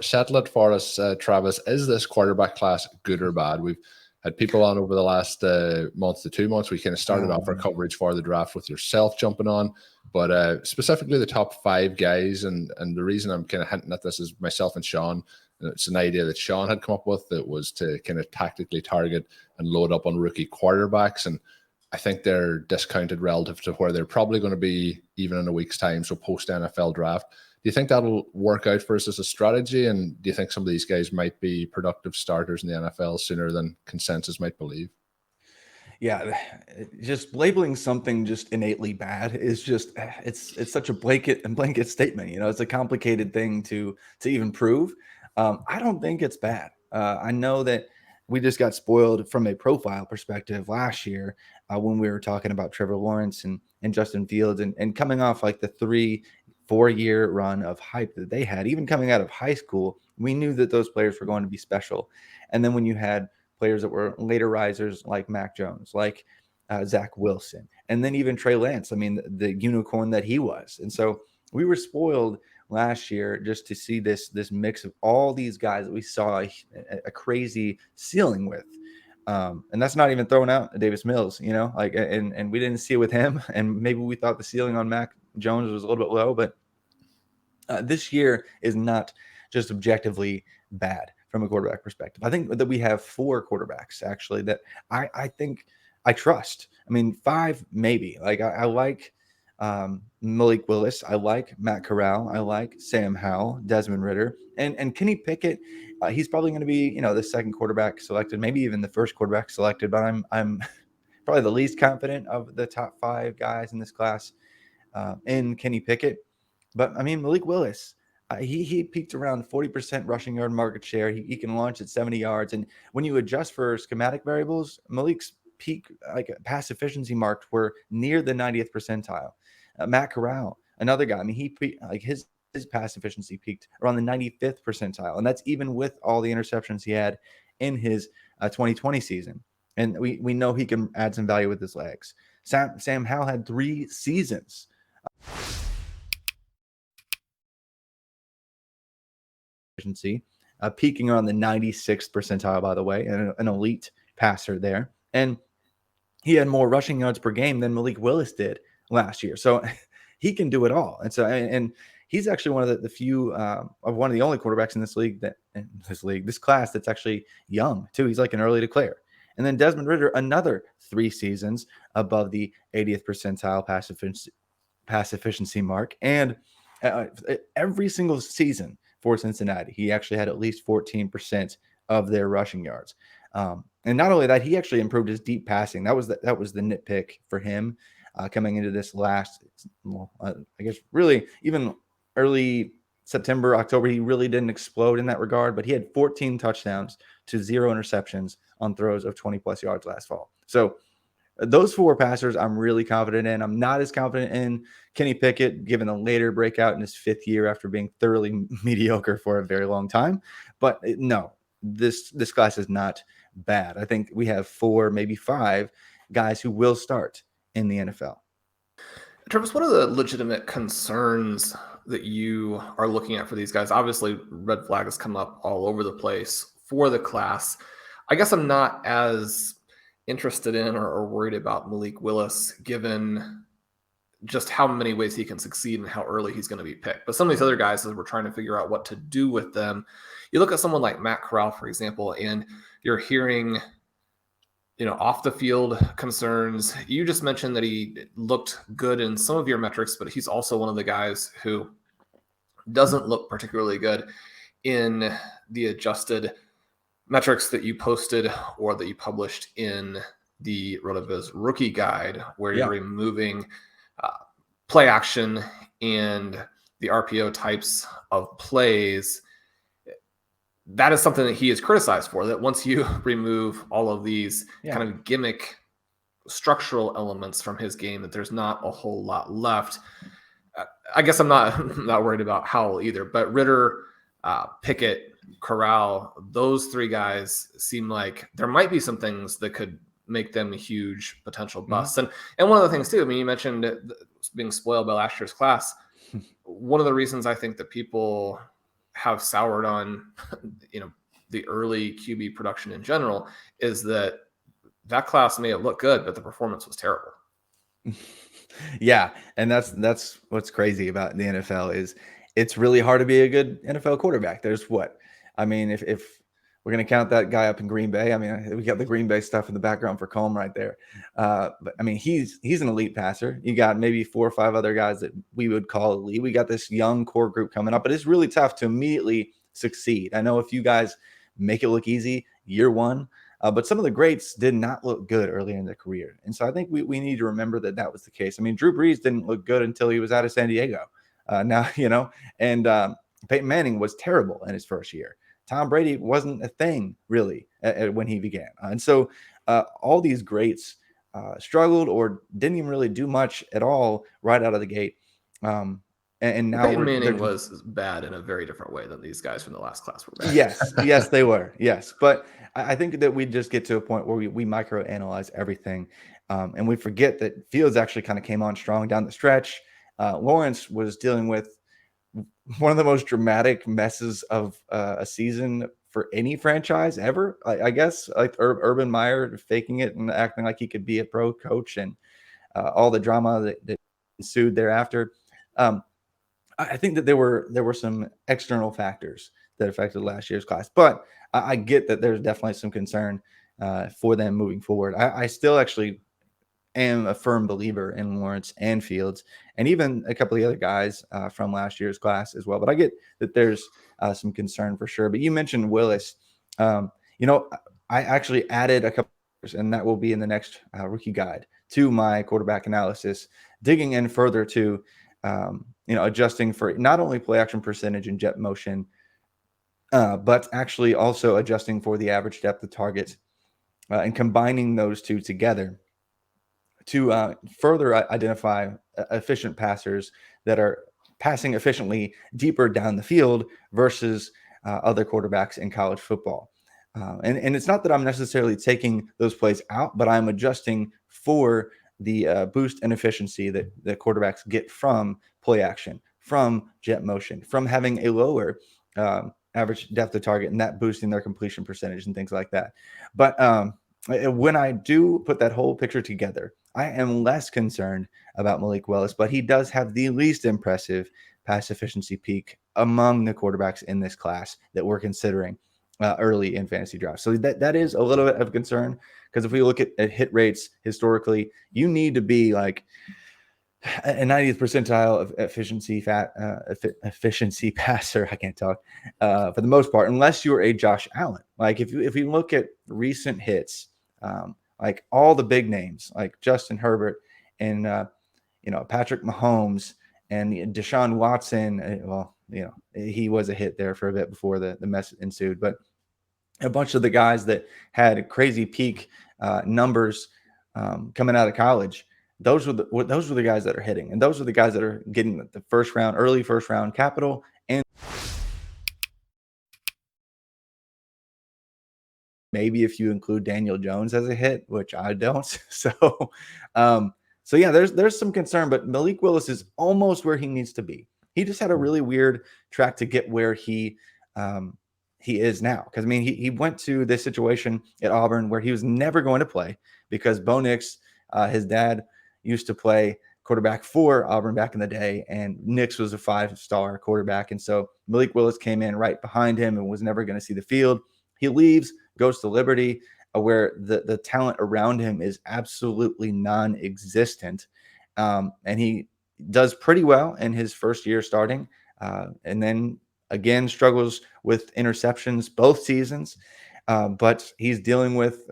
settle it for us, Travis. Is this quarterback class good or bad? We've had people on over the last month to 2 months. We kind of started off our coverage for the draft with yourself jumping on, but specifically the top 5 guys. And the reason I'm kind of hinting at this is myself and Shawn. It's an idea that Shawn had come up with that was to kind of tactically target and load up on rookie quarterbacks. And I think they're discounted relative to where they're probably going to be even in a week's time. So post NFL draft. Do you think that'll work out for us as a strategy? And do you think some of these guys might be productive starters in the NFL sooner than consensus might believe? Yeah, just labeling something just innately bad is just it's such a blanket statement. It's a complicated thing to even prove. I don't think it's bad. I know that we just got spoiled from a profile perspective last year when we were talking about Trevor Lawrence and Justin Fields and coming off like the 3-4 year run of hype that they had, even coming out of high school, we knew that those players were going to be special. And then when you had players that were later risers like Mac Jones, like Zach Wilson, and then even Trey Lance, I mean, the unicorn that he was. And so we were spoiled last year just to see this mix of all these guys that we saw a crazy ceiling with. And that's not even throwing out Davis Mills, and we didn't see it with him. And maybe we thought the ceiling on Mac Jones was a little bit low, but this year is not just objectively bad from a quarterback perspective. I think that we have 4 quarterbacks actually that I think I trust. I mean, 5 maybe. Like I like Malik Willis. I like Matt Corral. I like Sam Howell, Desmond Ritter, and Kenny Pickett. He's probably going to be, the second quarterback selected, maybe even the first quarterback selected. But I'm probably the least confident of the top 5 guys in this class in Kenny Pickett. But I mean, Malik Willis, he peaked around 40% rushing yard market share. He can launch at 70 yards, and when you adjust for schematic variables, Malik's peak pass efficiency marks were near the 90th percentile. Matt Corral, another guy. I mean, his pass efficiency peaked around the 95th percentile, and that's even with all the interceptions he had in his 2020 season. And we know he can add some value with his legs. Sam Howell had 3 seasons. Efficiency, peaking around the 96th percentile, by the way, and an elite passer there. And he had more rushing yards per game than Malik Willis did last year. So he can do it all. And so, and he's actually one of the few, one of the only quarterbacks in this class that's actually young too. He's like an early declare. And then Desmond Ritter, another 3 seasons above the 80th percentile pass efficiency mark. And every single season for Cincinnati, he actually had at least 14% of their rushing yards. And not only that, he actually improved his deep passing. That was the nitpick for him coming into this last, I guess, really even early September, October. He really didn't explode in that regard, but he had 14 touchdowns to 0 interceptions on throws of 20+ yards last fall. So those 4 passers I'm really confident in. I'm not as confident in Kenny Pickett, given a later breakout in his 5th year after being thoroughly mediocre for a very long time. But no, this class is not bad. I think we have 4, maybe 5 guys who will start in the NFL. Travis, what are the legitimate concerns that you are looking at for these guys? Obviously, red flag has come up all over the place for the class. I guess I'm not as interested in or worried about Malik Willis, given just how many ways he can succeed and how early he's going to be picked. But some of these other guys, as we're trying to figure out what to do with them, you look at someone like Matt Corral, for example, and you're hearing, off the field concerns. You just mentioned that he looked good in some of your metrics, but he's also one of the guys who doesn't look particularly good in the adjusted metrics that you posted or that you published in the RotoViz rookie guide, where you're removing play action and the RPO types of plays. That is something that he is criticized for, that once you remove all of these kind of gimmick structural elements from his game, that there's not a whole lot left. I guess I'm not worried about Howell either, but Ritter, Pickett, Corral, those 3 guys seem like there might be some things that could make them huge potential busts. Mm-hmm. And one of the things too, I mean, you mentioned being spoiled by last year's class. One of the reasons I think that people have soured on, the early QB production in general is that class may have looked good, but the performance was terrible. Yeah, and that's what's crazy about the NFL is it's really hard to be a good NFL quarterback. There's if we're going to count that guy up in Green Bay, we got the Green Bay stuff in the background for Colm right there. But he's an elite passer. You got maybe 4 or 5 other guys that we would call elite. We got this young core group coming up, but it's really tough to immediately succeed. I know a few guys make it look easy year one, but some of the greats did not look good early in their career. And so I think we need to remember that was the case. Drew Brees didn't look good until he was out of San Diego. And Peyton Manning was terrible in his first year. Tom Brady wasn't a thing really when he began. And so all these greats struggled or didn't even really do much at all right out of the gate. And now Peyton Manning was bad in a very different way than these guys from the last class were bad. Yes, they were. Yes. But I think that we just get to a point where we microanalyze everything. And we forget that Fields actually kind of came on strong down the stretch. Lawrence was dealing with one of the most dramatic messes of a season for any franchise ever. I guess like Urban Meyer faking it and acting like he could be a pro coach and all the drama that ensued thereafter. I think that there were some external factors that affected last year's class, but I get that there's definitely some concern for them moving forward. I still actually am a firm believer in Lawrence and Fields and even a couple of the other guys from last year's class as well. But I get that there's some concern for sure. But you mentioned Willis. I actually added a couple, and that will be in the next rookie guide to my quarterback analysis, digging in further to adjusting for not only play action percentage and jet motion, but actually also adjusting for the average depth of target and combining those two together to further identify efficient passers that are passing efficiently deeper down the field versus other quarterbacks in college football. And it's not that I'm necessarily taking those plays out, but I'm adjusting for the boost and efficiency that the quarterbacks get from play action, from jet motion, from having a lower average depth of target and that boosting their completion percentage and things like that. But when I do put that whole picture together, I am less concerned about Malik Willis, but he does have the least impressive pass efficiency peak among the quarterbacks in this class that we're considering early in fantasy drafts. So that is a little bit of concern because if we look at hit rates historically, you need to be like a 90th percentile of efficiency passer. I can't talk for the most part, unless you're a Josh Allen. Like if you look at recent hits, like all the big names like Justin Herbert and Patrick Mahomes and Deshaun Watson. He was a hit there for a bit before the mess ensued, but a bunch of the guys that had crazy peak numbers coming out of college. Those were the guys that are hitting, and those are the guys that are getting the early first round capital. And maybe if you include Daniel Jones as a hit, which I don't. So yeah, there's some concern, but Malik Willis is almost where he needs to be. He just had a really weird track to get where he is now. Because he went to this situation at Auburn where he was never going to play because Bo Nix, his dad, used to play quarterback for Auburn back in the day, and Nix was a 5-star quarterback. And so Malik Willis came in right behind him and was never going to see the field. He leaves, goes to Liberty, where the talent around him is absolutely non-existent. And he does pretty well in his first year starting. And then again, struggles with interceptions both seasons. But he's dealing with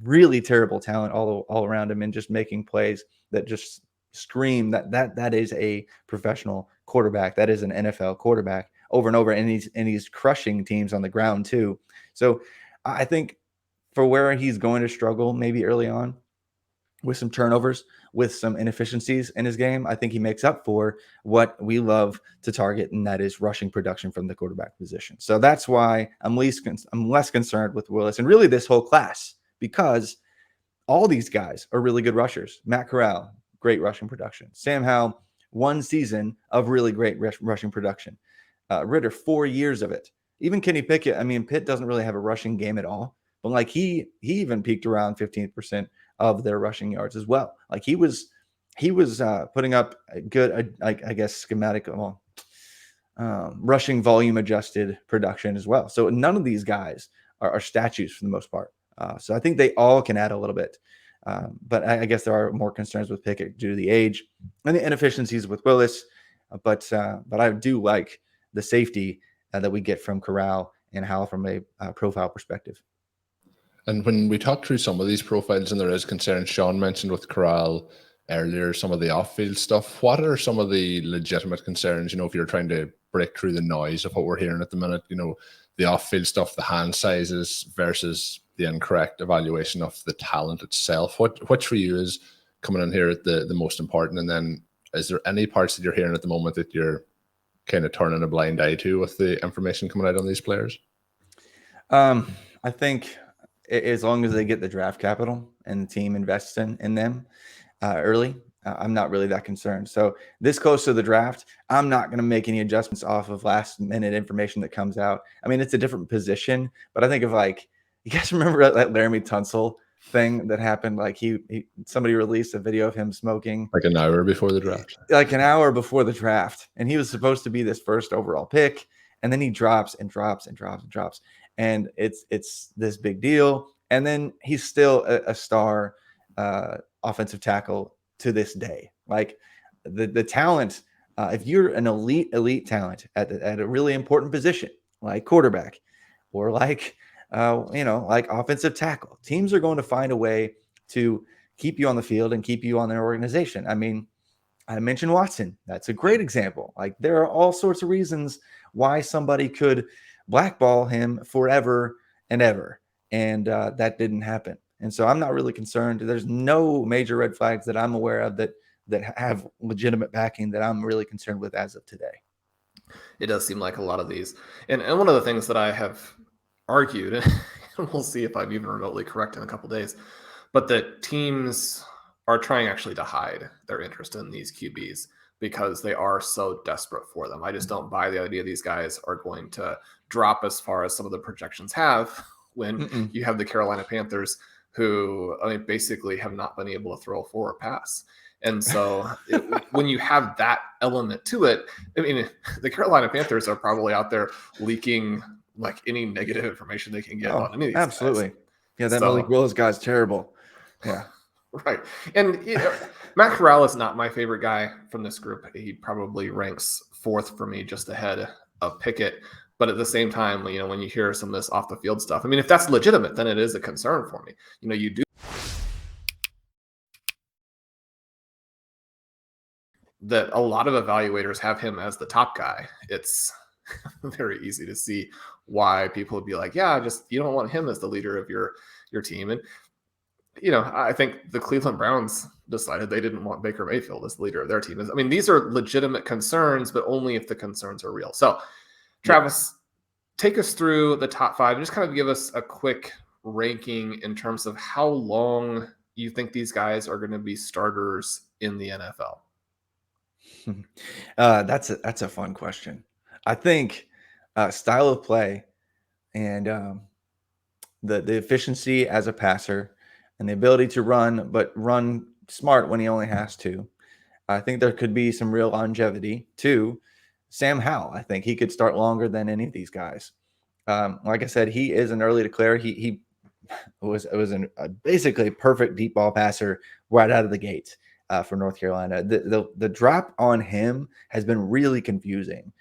really terrible talent all around him and just making plays that just scream that is a professional quarterback. That is an NFL quarterback over and over. And he's crushing teams on the ground too. So I think for where he's going to struggle maybe early on with some turnovers, with some inefficiencies in his game, I think he makes up for what we love to target, and that is rushing production from the quarterback position. So that's why I'm less concerned with Willis and really this whole class, because all these guys are really good rushers. Matt Corral, great rushing production. Sam Howell, one season of really great rushing production. Ritter, 4 years of it. Even Kenny Pickett, I mean, Pitt doesn't really have a rushing game at all, but like he even peaked around 15% of their rushing yards as well. Like he was putting up a good, I guess, schematic, rushing volume adjusted production as well. So none of these guys are statues for the most part. So I think they all can add a little bit. But I guess there are more concerns with Pickett due to the age and the inefficiencies with Willis. But I do like the safety that we get from Corral and Howell from a profile perspective. And when we talk through some of these profiles, and there is concern, Shawn mentioned with Corral earlier, some of the off-field stuff. What are some of the legitimate concerns, if you're trying to break through the noise of what we're hearing at the minute, the off-field stuff, the hand sizes versus the incorrect evaluation of the talent itself? Which for you is coming in here at the most important? And then is there any parts that you're hearing at the moment that you're kind of turning a blind eye to with the information coming out on these players? I think as long as they get the draft capital and the team invests in them early, I'm not really that concerned. So this close to the draft, I'm not going to make any adjustments off of last minute information that comes out. I mean, it's a different position, but I think of like, you guys remember that Laramie Tunsil thing that happened? Like somebody released a video of him smoking like an hour before the draft. Like an hour before the draft, and he was supposed to be this first overall pick, and then he drops and drops and drops and drops, and it's this big deal. And then he's still a star offensive tackle to this day. Like the talent, if you're an elite talent at a really important position, like quarterback or like offensive tackle, teams are going to find a way to keep you on the field and keep you on their organization. I mean, I mentioned Watson. That's a great example. Like there are all sorts of reasons why somebody could blackball him forever and ever. And that didn't happen. And so I'm not really concerned. There's no major red flags that I'm aware of that have legitimate backing that I'm really concerned with as of today. It does seem like a lot of these. And one of the things that I have argued, and we'll see if I'm even remotely correct in a couple of days, but that teams are trying actually to hide their interest in these QBs because they are so desperate for them. I just don't buy the idea these guys are going to drop as far as some of the projections have when you have the Carolina Panthers who, I mean, basically have not been able to throw for a pass. And so when you have that element to it, I mean, the Carolina Panthers are probably out there leaking like any negative information they can get on any of these absolutely guys. Yeah, that Malik Willis guy's terrible. Yeah. Right. And Matt Corral is not my favorite guy from this group. He probably ranks fourth for me, just ahead of Pickett. But at the same time, when you hear some of this off the field stuff, I mean, if that's legitimate, then it is a concern for me. You do that. A lot of evaluators have him as the top guy. It's very easy to see why people would be like, yeah, you don't want him as the leader of your team. And, I think the Cleveland Browns decided they didn't want Baker Mayfield as the leader of their team. I mean, these are legitimate concerns, but only if the concerns are real. So, Travis, take us through the top five and just kind of give us a quick ranking in terms of how long you think these guys are going to be starters in the NFL. That's a fun question. I think style of play and the efficiency as a passer and the ability to run, but run smart when he only has to. I think there could be some real longevity too. Sam Howell, I think he could start longer than any of these guys. Like I said, he is an early declare. He was basically a perfect deep ball passer right out of the gate for North Carolina. The drop on him has been really confusing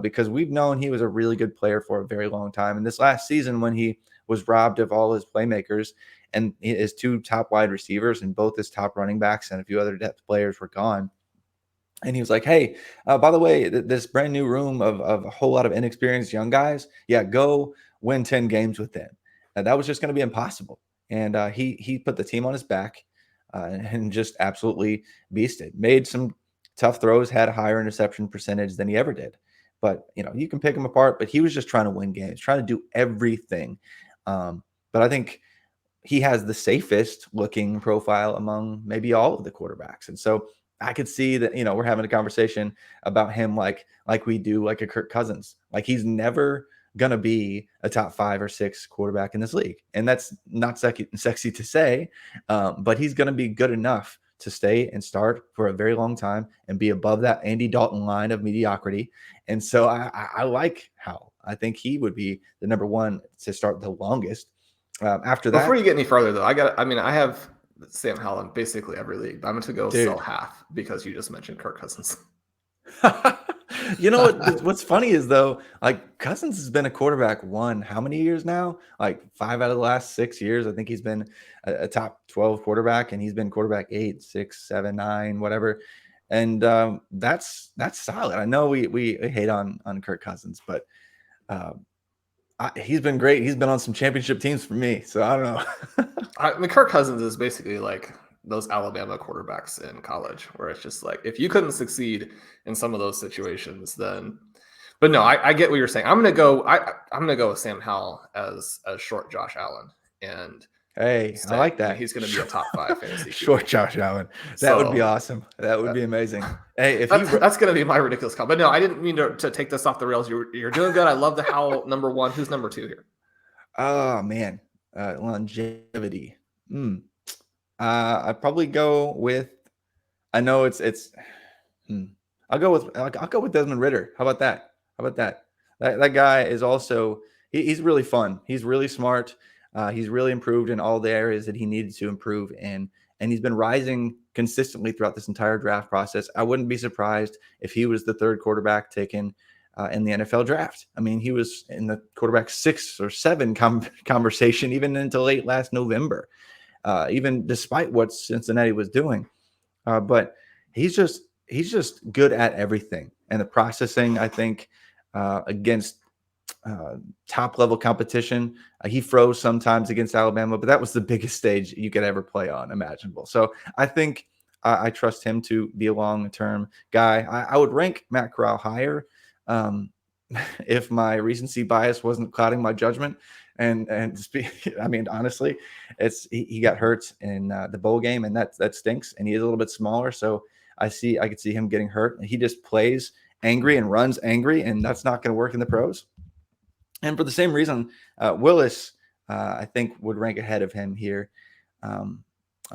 because we've known he was a really good player for a very long time. And this last season, when he was robbed of all his playmakers and his two top wide receivers and both his top running backs and a few other depth players were gone. And he was like, hey, by the way, this brand new room of a whole lot of inexperienced young guys, go win 10 games with them. And that was just going to be impossible. And he put the team on his back and just absolutely beasted. Made some tough throws, had a higher interception percentage than he ever did. But, you can pick him apart. But he was just trying to win games, trying to do everything. But I think he has the safest looking profile among maybe all of the quarterbacks. And so I could see that, we're having a conversation about him like we do like a Kirk Cousins. Like he's never going to be a top 5 or 6 quarterback in this league. And that's not sexy to say, but he's going to be good enough to stay and start for a very long time and be above that Andy Dalton line of mediocrity. And so I like Howell. I think he would be the number 1 to start the longest. After that, before you get any further though, I have Sam Howell in basically every league, but I'm going to go sell half because you just mentioned Kirk Cousins. You know what's funny is though, like Cousins has been a quarterback 1 how many years now? Like 5 out of the last 6 years. I think he's been a top 12 quarterback, and he's been quarterback 8, 6, 7, 9, whatever. And that's solid. I know we hate on Kirk Cousins, but he's been great. He's been on some championship teams for me, so I don't know. Kirk Cousins is basically like those Alabama quarterbacks in college, where it's just like, if you couldn't succeed in some of those situations, then. But no, I get what you're saying. I'm gonna go with Sam Howell as short Josh Allen, and hey, I like that. He's gonna be a top 5 fantasy short Josh Allen. That would be awesome. That would be amazing. Hey, that's gonna be my ridiculous call. But no, I didn't mean to take this off the rails. You're doing good. I love the Howell number 1. Who's number 2 here? Oh man, longevity. I'd probably go with. I know it's. I'll go with Desmond Ritter. How about that? That guy is also. He's really fun. He's really smart. He's really improved in all the areas that he needed to improve in, and he's been rising consistently throughout this entire draft process. I wouldn't be surprised if he was the 3rd quarterback taken in the NFL draft. I mean, he was in the quarterback 6 or 7 conversation even until late last November. Even despite what Cincinnati was doing. But he's just good at everything. And the processing, I think, against top level competition, he froze sometimes against Alabama, but that was the biggest stage you could ever play on imaginable. So I think I trust him to be a long-term guy. I would rank Matt Corral higher if my recency bias wasn't clouding my judgment. And I mean, honestly, he got hurt in the bowl game, and that stinks. And he is a little bit smaller, so I could see him getting hurt. He just plays angry and runs angry, and that's not going to work in the pros. And for the same reason, Willis, I think, would rank ahead of him here,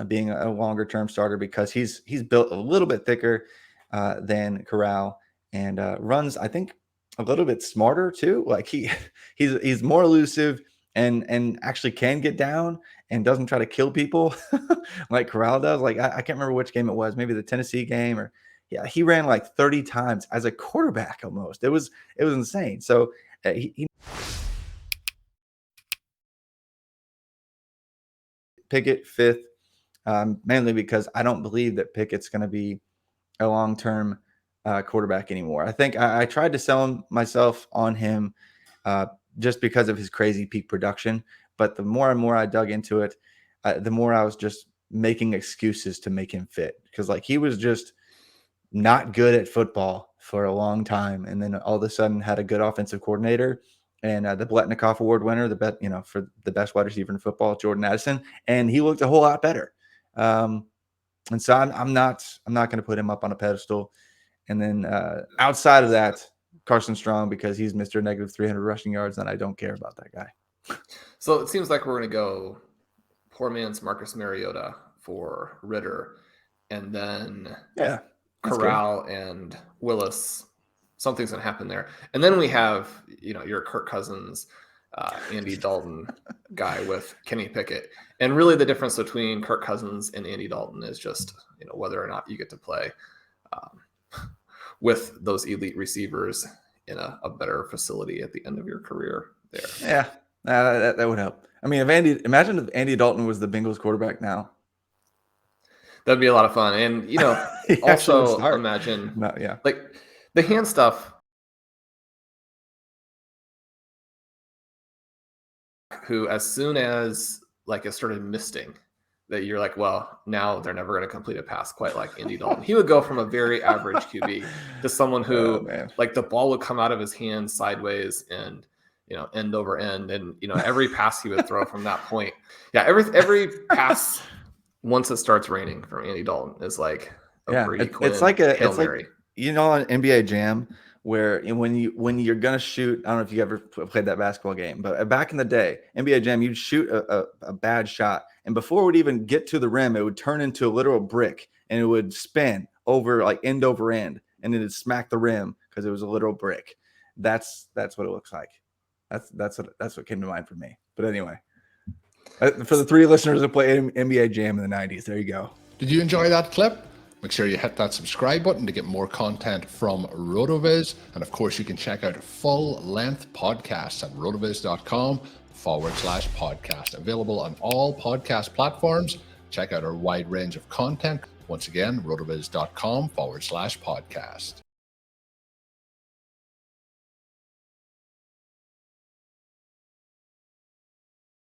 being a longer term starter, because he's built a little bit thicker than Corral, and runs, I think, a little bit smarter too. Like he's more elusive and actually can get down and doesn't try to kill people like Corral does. Like I can't remember which game it was, maybe the Tennessee game, or he ran like 30 times as a quarterback almost. It was insane. So he Pickett 5th, mainly because I don't believe that Pickett's going to be a long-term quarterback anymore. I think I tried to sell myself on him just because of his crazy peak production. But the more and more I dug into it, the more I was just making excuses to make him fit, because like he was just not good at football for a long time, and then all of a sudden had a good offensive coordinator and the Bletnikoff Award winner, for the best wide receiver in football, Jordan Addison, and he looked a whole lot better. And so I'm not going to put him up on a pedestal. And then outside of that, Carson Strong, because he's Mr. Negative 300 rushing yards, and I don't care about that guy. So it seems like we're going to go poor man's Marcus Mariota for Ritter, and then Corral and Willis. Something's going to happen there. And then we have, your Kirk Cousins, Andy Dalton guy with Kenny Pickett. And really the difference between Kirk Cousins and Andy Dalton is just, whether or not you get to play with those elite receivers in a better facility at the end of your career there. Yeah, that would help. I mean, imagine if Andy Dalton was the Bengals quarterback now. That'd be a lot of fun. And, also imagine like the hand stuff, who as soon as like it started misting, that you're like, well, now they're never going to complete a pass quite like Andy Dalton. He would go from a very average QB to someone who like the ball would come out of his hand sideways and, end over end. And, every pass he would throw from that point. Yeah. Every pass once it starts raining from Andy Dalton is like Yeah, Brady it's Quinn like a Hail it's like Mary. on NBA Jam where when you're gonna shoot, I don't know if you ever played that basketball game, but back in the day, NBA Jam, you'd shoot a bad shot, and before it would even get to the rim, it would turn into a literal brick, and it would spin over like end over end, and it'd smack the rim because it was a literal brick. That's what it looks like. That's what came to mind for me. But anyway, for the 3 listeners that play NBA Jam in the 90s, there you go. Did you enjoy that clip? Make sure you hit that subscribe button to get more content from RotoViz. And of course, you can check out full-length podcasts at rotoviz.com/podcast. Available on all podcast platforms. Check out our wide range of content. Once again, rotoviz.com/podcast.